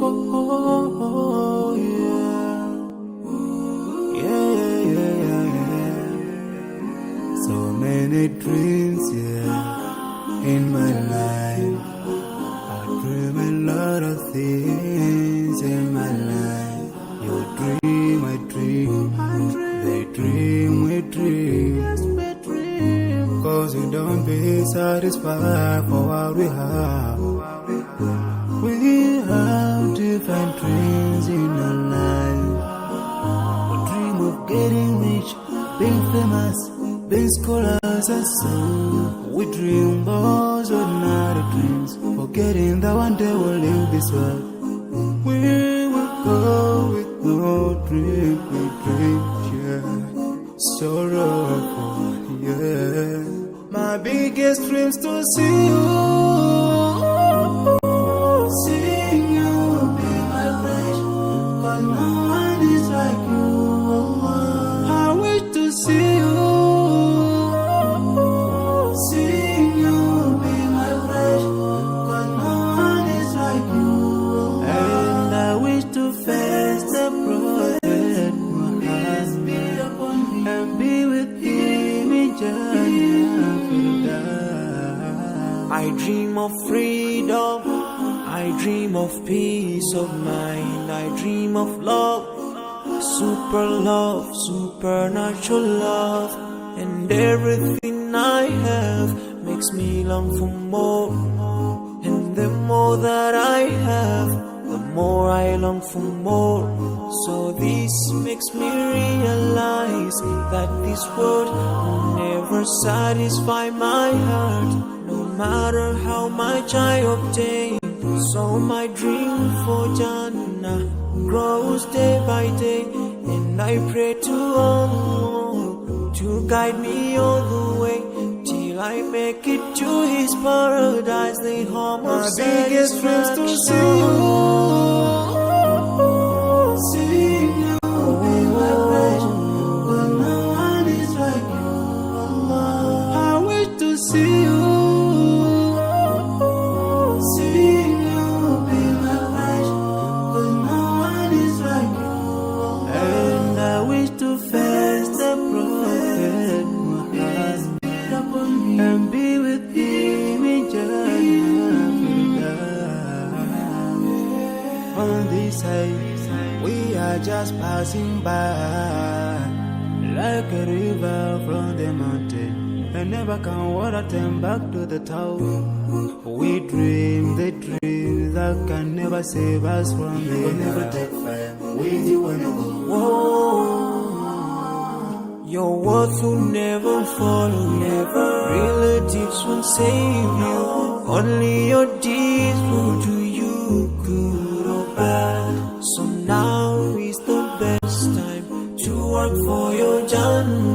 oh, yeah. Yeah, yeah, yeah, yeah. So many dreams, yeah, in my life. I dream a lot of things in my life. You dream, I dream. They dream, we dream. Cause we don't be satisfied for what we have. We have different dreams in our life. We dream of getting rich, being famous, being scholars and so. We dream those ordinary dreams, forgetting that one day we'll leave this world. We will go with no dream, we dream, yeah. Sorrowful, yeah. My biggest dreams to see you, seeing you be my flesh, cause no one is like you. I wish to see you, seeing you be my flesh, cause no one is like you. And I wish to face the prophet Muhammad and be with him in Jannah. I dream of freedom, I dream of peace of mind, I dream of love, supernatural love, and everything I have makes me long for more, and the more that I have, the more I long for more. So this makes me realize that this world will never satisfy my heart, no matter how much I obtain. So my dream for Jannah grows day by day, and I pray to Allah to guide me all the way till I make it to His paradise, the home of my biggest dreams to see you, seeing you be my flesh, but no one is like you. I wish to see you, seeing you be my flesh, but no one is like you. And I wish to face the prophet Muhammad and be with him in Jannah. On this side, we are just passing by, like a river from the mountain, and never can water turn back to the town. We dream the dream that can never save us from the We'll never take fire with you when you go. Whoa. Your words will never follow you, relatives won't save you, only your deeds will do you good or bad. So now is the best time to work for your Jannah.